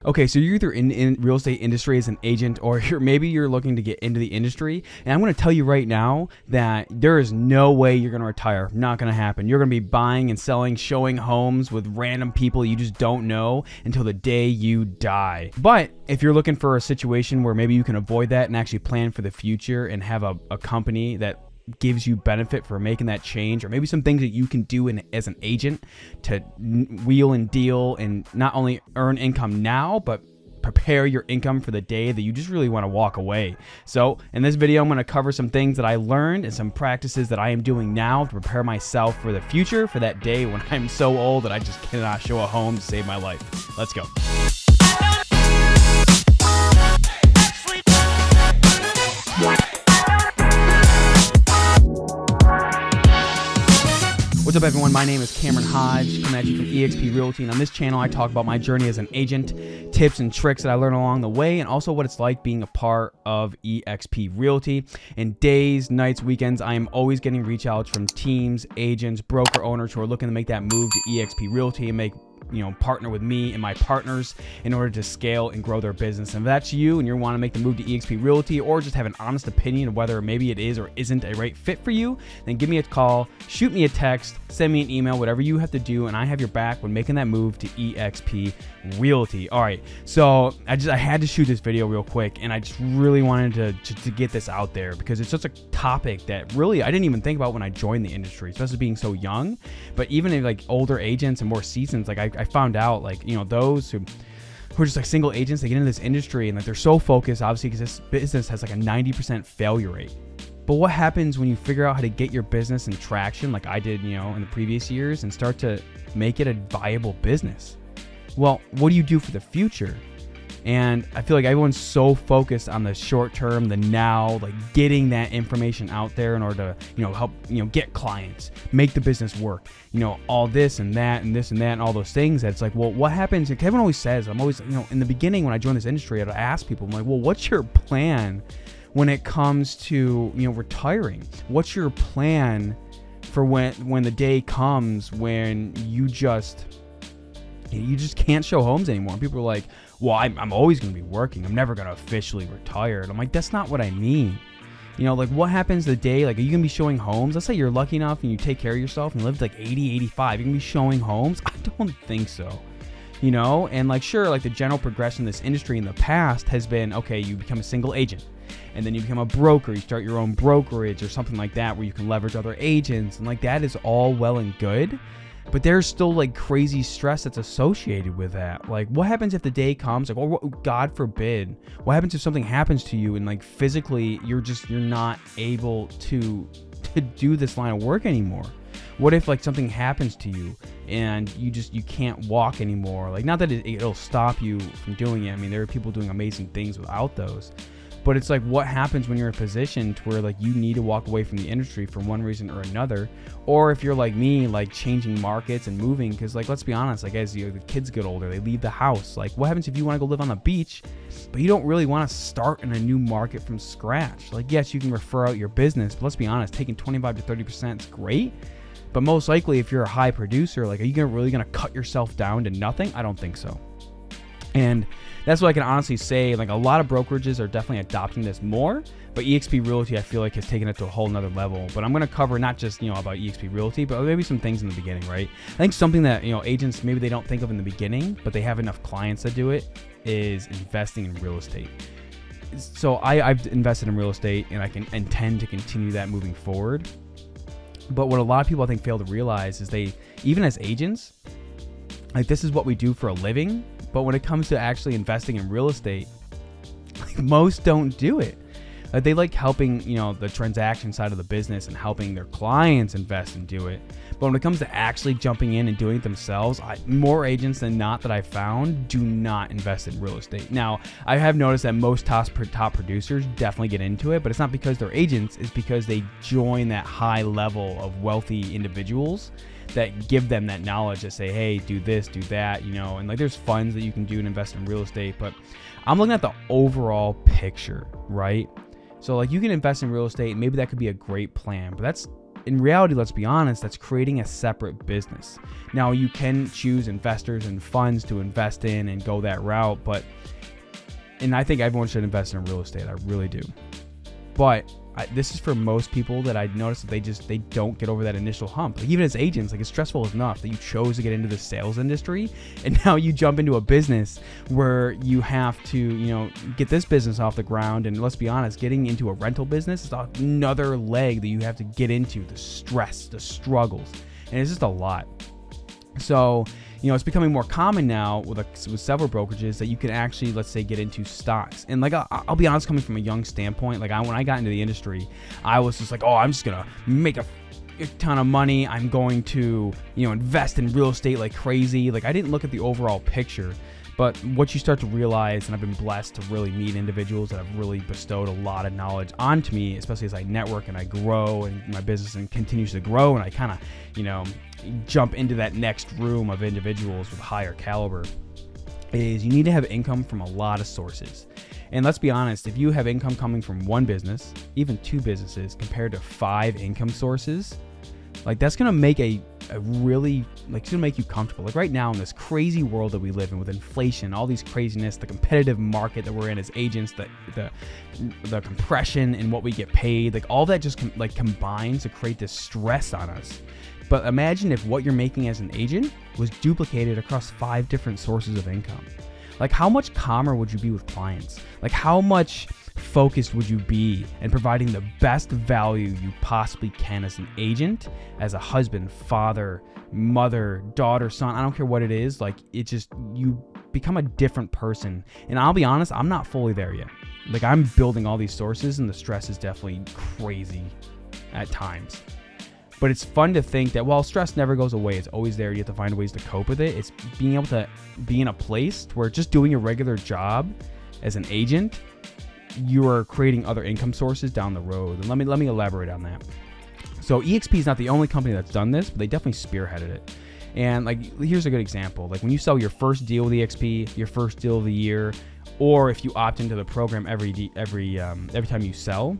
Okay, so you're either in real estate industry as an agent, or maybe you're looking to get into the industry. And I'm going to tell you right now that there is no way you're going to retire. Not going to happen. You're going to be buying and selling, showing homes with random people you just don't know until the day you die. But if you're looking for a situation where maybe you can avoid that and actually plan for the future and have a company that gives you benefit for making that change, or maybe some things that you can do as an agent to wheel and deal and not only earn income now, but prepare your income for the day that you just really want to walk away. So in this video, I'm going to cover some things that I learned and some practices that I am doing now to prepare myself for the future, for that day when I'm so old that I just cannot show a home to save my life. Let's go. What's up, everyone? My name is Cameron Hodge, coming at you from eXp Realty, and on this channel I talk about my journey as an agent, tips and tricks that I learned along the way, and also what it's like being a part of eXp Realty. In days, nights, weekends, I am always getting reach outs from teams, agents, broker owners who are looking to make that move to eXp Realty and partner with me and my partners in order to scale and grow their business. And if that's you and you want to make the move to eXp Realty, or just have an honest opinion of whether maybe it is or isn't a right fit for you, then give me a call, shoot me a text, send me an email, whatever you have to do, and I have your back when making that move to eXp Realty. All right, so I had to shoot this video real quick, and I just really wanted to get this out there because it's such a topic that really I didn't even think about when I joined the industry, especially being so young. But even in like older agents and more seasons, like I found out, like, those who are just like single agents, they get into this industry and like they're so focused, obviously, because this business has like a 90% failure rate. But what happens when you figure out how to get your business in traction, like I did, in the previous years, and start to make it a viable business? Well, what do you do for the future? And I feel like everyone's so focused on the short term, the now, like getting that information out there in order to, help, get clients, make the business work, all this and that and this and that and all those things. That's like, well, what happens? And Kevin always says, I'm always, in the beginning when I joined this industry, I'd ask people, I'm like, well, what's your plan when it comes to, retiring? What's your plan for when the day comes when you just can't show homes anymore? And people are like, well, I'm always going to be working. I'm never going to officially retire. And I'm like, that's not what I mean. Like what happens the day, like, are you going to be showing homes? Let's say you're lucky enough and you take care of yourself and live to like 80, 85. You're going to be showing homes? I don't think so. And like, sure, like the general progression in this industry in the past has been, okay, you become a single agent and then you become a broker. You start your own brokerage or something like that where you can leverage other agents. And like, that is all well and good. But there's still like crazy stress that's associated with that. Like, what happens if the day comes, like, or God forbid, what happens if something happens to you and like physically you're not able to do this line of work anymore? What if like something happens to you and you can't walk anymore? Like, not that it'll stop you from doing it. I mean, there are people doing amazing things without those. But it's like, what happens when you're in a position to where like you need to walk away from the industry for one reason or another? Or if you're like me, like changing markets and moving, because like, let's be honest, like as the kids get older, they leave the house. Like, what happens if you want to go live on the beach, but you don't really want to start in a new market from scratch? Like, yes, you can refer out your business, but let's be honest, taking 25 to 30% is great. But most likely, if you're a high producer, like, are you really going to cut yourself down to nothing? I don't think so. And that's what I can honestly say. Like, a lot of brokerages are definitely adopting this more, but eXp Realty, I feel like, has taken it to a whole nother level. But I'm going to cover not just, about eXp Realty, but maybe some things in the beginning, right? I think something that, agents, maybe they don't think of in the beginning, but they have enough clients that do it, is investing in real estate. So I've invested in real estate, and I can intend to continue that moving forward. But what a lot of people, I think, fail to realize is even as agents, like, this is what we do for a living. But when it comes to actually investing in real estate, like, most don't do it. They like helping, the transaction side of the business and helping their clients invest and do it. But when it comes to actually jumping in and doing it themselves, more agents than not that I found do not invest in real estate. Now, I have noticed that most top producers definitely get into it, but it's not because they're agents. It's because they join that high level of wealthy individuals that give them that knowledge that say, hey, do this, do that, and like there's funds that you can do and invest in real estate. But I'm looking at the overall picture, right? So like, you can invest in real estate, maybe that could be a great plan, but that's in reality, let's be honest, that's creating a separate business. Now, you can choose investors and funds to invest in and go that route, and I think everyone should invest in real estate. I really do. But this is for most people that I noticed that they don't get over that initial hump. Like, even as agents, like, it's stressful enough that you chose to get into the sales industry, and now you jump into a business where you have to, get this business off the ground. And let's be honest, getting into a rental business is another leg that you have to get into. The stress, the struggles, and it's just a lot. So, it's becoming more common now with several brokerages that you can actually, let's say, get into stocks. And like, I'll be honest, coming from a young standpoint, like when I got into the industry, I was just like, oh, I'm just going to make a ton of money. I'm going to, invest in real estate like crazy. Like, I didn't look at the overall picture. But what you start to realize, and I've been blessed to really meet individuals that have really bestowed a lot of knowledge onto me, especially as I network and I grow and my business and continues to grow, and I kind of, jump into that next room of individuals with higher caliber, is you need to have income from a lot of sources. And let's be honest, if you have income coming from one business, even two businesses, compared to 5 income sources, like, that's going to make a really, like, it's going to make you comfortable. Like, right now in this crazy world that we live in with inflation, all these craziness, the competitive market that we're in as agents, the compression in what we get paid, like, all that just combines to create this stress on us. But imagine if what you're making as an agent was duplicated across 5 different sources of income. Like, how much calmer would you be with clients? Like, how much focused would you be in providing the best value you possibly can as an agent, as a husband, father, mother, daughter, son? I don't care what it is. Like, it just, you become a different person. And I'll be honest, I'm not fully there yet. Like, I'm building all these sources, and the stress is definitely crazy at times. But it's fun to think that while stress never goes away, it's always there. You have to find ways to cope with it. It's being able to be in a place where just doing a regular job as an agent, you are creating other income sources down the road. And let me elaborate on that. So EXP is not the only company that's done this, but they definitely spearheaded it. And like, here's a good example. Like, when you sell your first deal with EXP, your first deal of the year, or if you opt into the program every time you sell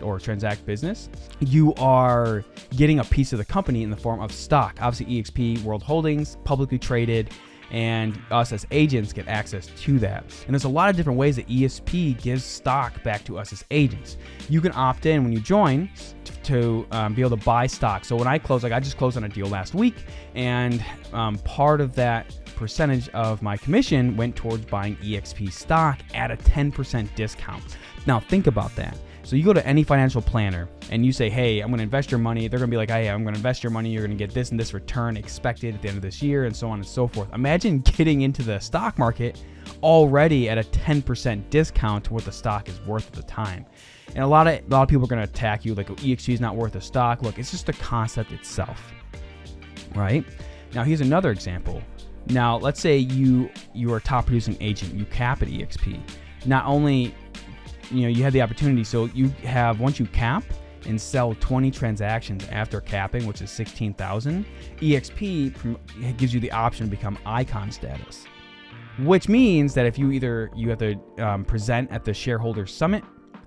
or transact business, you are getting a piece of the company in the form of stock. Obviously, EXP World Holdings, publicly traded, and us as agents get access to that. And there's a lot of different ways that ESP gives stock back to us as agents. You can opt in when you join to be able to buy stock. So when I close, like, I just closed on a deal last week, and part of that percentage of my commission went towards buying EXP stock at a 10% discount. Now think about that. So you go to any financial planner and you say, hey, I'm going to invest your money. They're going to be like, hey, I'm going to invest your money. You're going to get this and this return expected at the end of this year, and so on and so forth. Imagine getting into the stock market already at a 10% discount to what the stock is worth at the time. And a lot of people are going to attack you like, oh, EXP is not worth a stock. Look, it's just the concept itself, right? Now here's another example. Now, let's say you are a top producing agent, you cap at EXP. Not only, you have the opportunity, so you have, once you cap and sell 20 transactions after capping, which is 16,000, EXP gives you the option to become icon status, which means that if you have to present at the shareholder summit,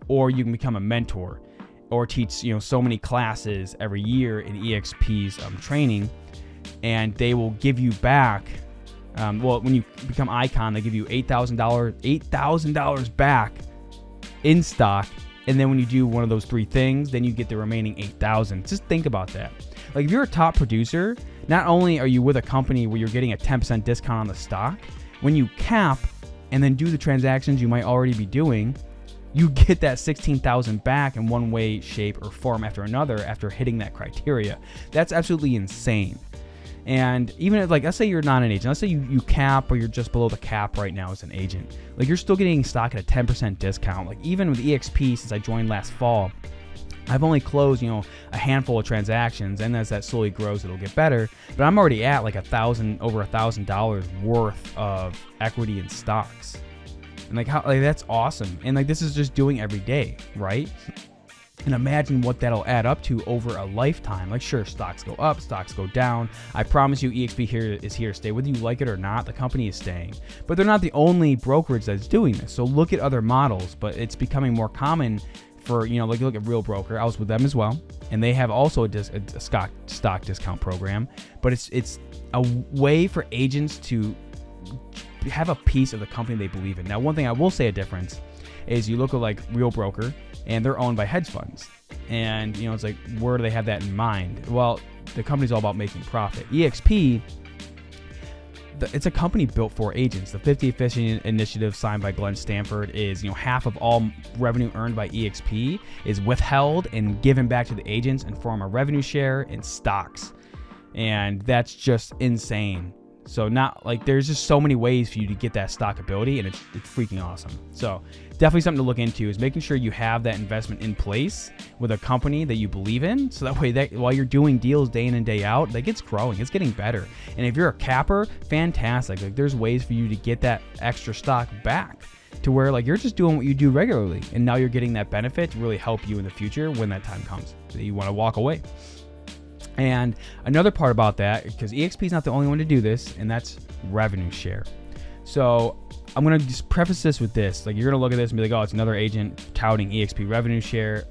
or you can become a mentor or teach, so many classes every year in EXP's training, and they will give you back. When you become icon, they give you $8,000 back in stock, and then when you do one of those 3 things, then you get the remaining $8,000. Just think about that. Like, if you're a top producer, not only are you with a company where you're getting a 10% discount on the stock, when you cap and then do the transactions you might already be doing, you get that $16,000 back in one way, shape, or form after another after hitting that criteria. That's absolutely insane. And even if, like, let's say you're not an agent, let's say you cap, or you're just below the cap right now as an agent, like, you're still getting stock at a 10% discount. Like, even with EXP, since I joined last fall, I've only closed, a handful of transactions, and as that slowly grows, it'll get better. But I'm already at like over $1,000 worth of equity in stocks, and that's awesome. And like, this is just doing every day, right? And imagine what that'll add up to over a lifetime. Like, sure, stocks go up, stocks go down. I promise you, EXP is here to stay. Whether you like it or not, the company is staying. But they're not the only brokerage that's doing this. So look at other models, but it's becoming more common for, like you look at Real Broker, I was with them as well, and they have also a stock discount program, but it's a way for agents to have a piece of the company they believe in. Now, one thing I will say a difference is you look at like Real Broker, and they're owned by hedge funds, and it's like, where do they have that in mind? Well, the company's all about making profit. EXP, it's a company built for agents. The 50 Efficient Initiative signed by Glenn Stanford is, half of all revenue earned by EXP is withheld and given back to the agents in form of revenue share and stocks. And that's just insane. So there's just so many ways for you to get that stock ability, and it's freaking awesome. So definitely something to look into is making sure you have that investment in place with a company that you believe in. So that way, that while you're doing deals day in and day out, like, it's growing, it's getting better. And if you're a capper, fantastic. Like, there's ways for you to get that extra stock back to where, like, you're just doing what you do regularly, and now you're getting that benefit to really help you in the future when that time comes that you want to walk away. And another part about that, because EXP is not the only one to do this, and that's revenue share. So I'm going to just preface this with this. Like, you're going to look at this and be like, oh, it's another agent touting EXP revenue share.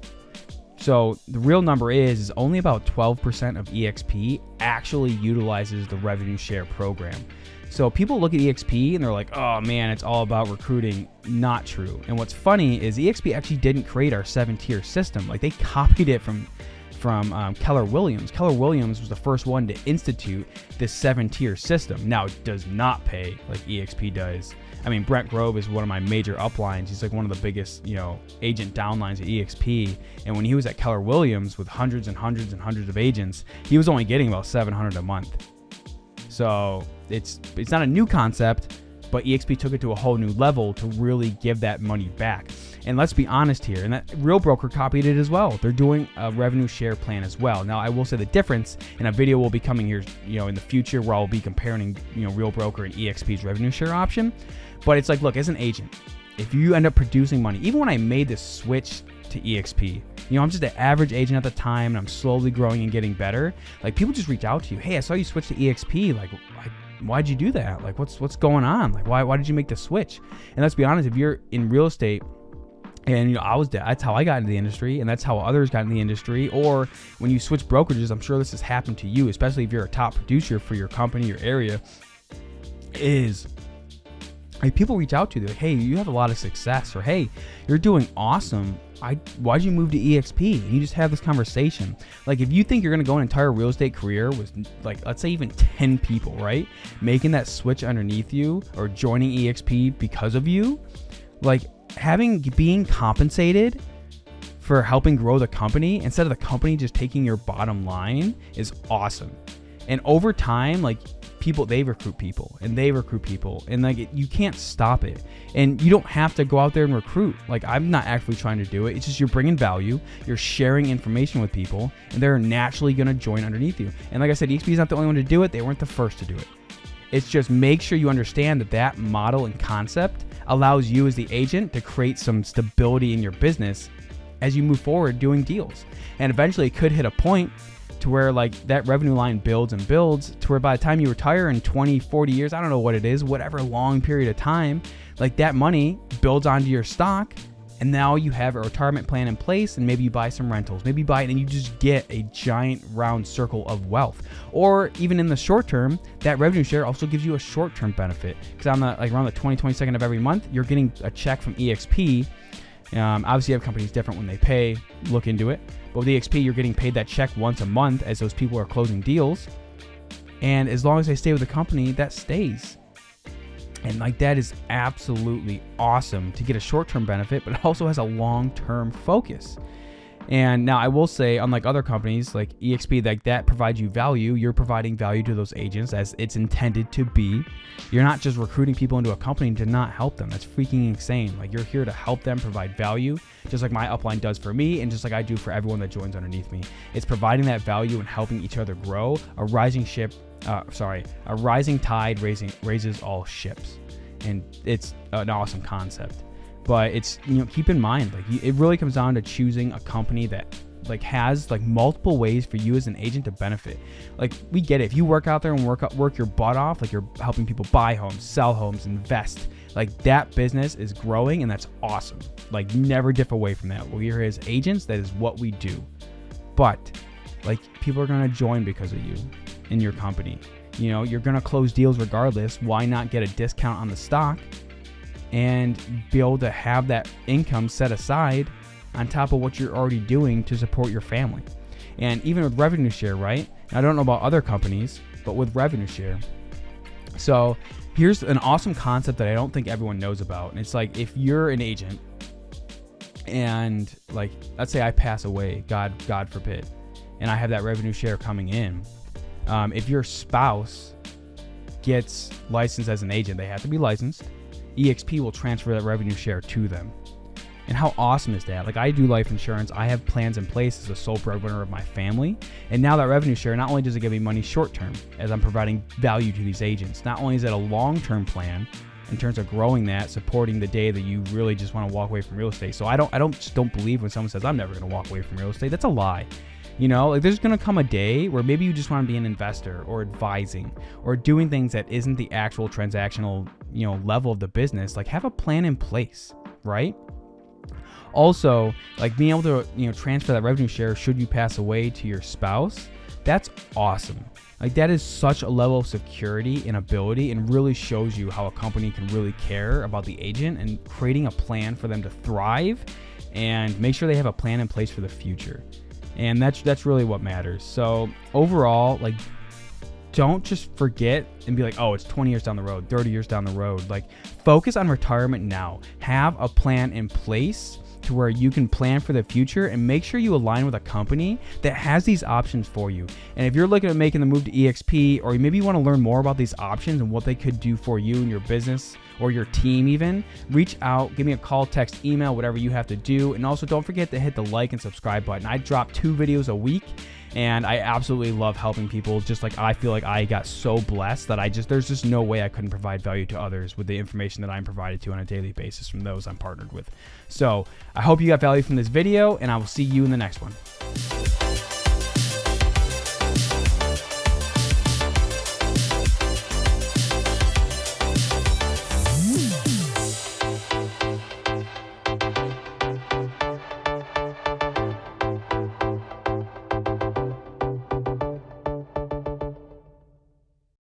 So the real number is only about 12% of EXP actually utilizes the revenue share program. So people look at EXP and they're like, oh man, it's all about recruiting. Not true. And what's funny is EXP actually didn't create our 7-tier system. Like, they copied it from Keller Williams. Keller Williams was the first one to institute this 7-tier system. Now, it does not pay like EXP does. I mean, Brent Grove is one of my major uplines. He's like one of the biggest, agent downlines at EXP. And when he was at Keller Williams with hundreds and hundreds and hundreds of agents, he was only getting about $700 a month. So it's not a new concept, but EXP took it to a whole new level to really give that money back. And let's be honest here, and that Real Broker copied it as well. They're doing a revenue share plan as well. Now, I will say the difference, and a video will be coming here, in the future where I'll be comparing, Real Broker and EXP's revenue share option. But it's like, look, as an agent, if you end up producing money, even when I made this switch to EXP, I'm just an average agent at the time, and I'm slowly growing and getting better. Like, people just reach out to you, hey, I saw you switch to EXP. Like, why'd you do that? Like, what's going on? Like, why did you make the switch? And let's be honest, if you're in real estate, and that's how I got into the industry, and that's how others got in the industry. Or when you switch brokerages, I'm sure this has happened to you, especially if you're a top producer for your company, your area, is like, people reach out to you, they're like, hey, you have a lot of success, or hey, you're doing awesome. Why'd you move to EXP? And you just have this conversation. Like, if you think you're going to go an entire real estate career with, like, let's say even 10 people, right, making that switch underneath you or joining EXP because of you, like, being compensated for helping grow the company instead of the company just taking your bottom line is awesome. And over time, like, they recruit people and they recruit people, and like, you can't stop it. And you don't have to go out there and recruit. Like, I'm not actually trying to do it. It's just you're bringing value, you're sharing information with people, and they're naturally going to join underneath you. And like I said, EXP is not the only one to do it. They weren't the first to do it. It's just make sure you understand that model and concept allows you as the agent to create some stability in your business as you move forward doing deals. And eventually it could hit a point to where, like, that revenue line builds and builds to where by the time you retire in 20, 40 years, I don't know what it is, whatever long period of time, like, that money builds onto your stock. And now you have a retirement plan in place, and maybe you buy some rentals, maybe you buy it and you just get a giant round circle of wealth. Or even in the short term, that revenue share also gives you a short-term benefit, because on around the 22nd of every month, you're getting a check from EXP. Obviously, every company is different when they pay. Look into it. But with EXP, you're getting paid that check once a month as those people are closing deals. And as long as they stay with the company, that stays. And like, that is absolutely awesome to get a short-term benefit, but it also has a long-term focus. And now I will say, unlike other companies like EXP, like, that provides you value, you're providing value to those agents as it's intended to be. You're not just recruiting people into a company to not help them. That's freaking insane. Like, you're here to help them, provide value, just like my upline does for me, and just like I do for everyone that joins underneath me. It's providing that value and helping each other grow. A rising tide raises all ships. And it's an awesome concept. But it's, keep in mind, like, it really comes down to choosing a company that, like, has, like, multiple ways for you as an agent to benefit. Like, we get it. If you work out there and work your butt off, like, you're helping people buy homes, sell homes, invest, like that business is growing, and that's awesome. Like, never dip away from that. We are his agents. That is what we do. But like, people are going to join because of you in your company. You know, you're going to close deals regardless. Why not get a discount on the stock and be able to have that income set aside on top of what you're already doing to support your family? And even with revenue share, right? I don't know about other companies, but with revenue share. So here's an awesome concept that I don't think everyone knows about. And it's like, if you're an agent and like, let's say I pass away, God forbid, and I have that revenue share coming in. If your spouse gets licensed as an agent, they have to be licensed. EXP will transfer that revenue share to them. And how awesome is that? Like, I do life insurance. I have plans in place as the sole breadwinner of my family. And now that revenue share, not only does it give me money short term as I'm providing value to these agents, not only is it a long-term plan in terms of growing that, supporting the day that you really just want to walk away from real estate. So I don't believe when someone says, I'm never going to walk away from real estate. That's a lie. You know, like, there's going to come a day where maybe you just want to be an investor or advising or doing things that isn't the actual transactional, you know, level of the business. Like, have a plan in place, right? Also, like, being able to, you know, transfer that revenue share should you pass away to your spouse. That's awesome. Like, that is such a level of security and ability, and really shows you how a company can really care about the agent and creating a plan for them to thrive and make sure they have a plan in place for the future. And that's really what matters. So overall, like, don't just forget and be like, oh, it's 20 years down the road, 30 years down the road. Like, focus on retirement now. Have a plan in place to where you can plan for the future, and make sure you align with a company that has these options for you. And if you're looking at making the move to EXP, or maybe you want to learn more about these options and what they could do for you and your business or your team even, reach out, give me a call, text, email, whatever you have to do. And also, don't forget to hit the like and subscribe button. I drop 2 videos a week, and I absolutely love helping people. Just like, I feel like I got so blessed that there's just no way I couldn't provide value to others with the information that I'm provided to on a daily basis from those I'm partnered with. So I hope you got value from this video, and I will see you in the next one.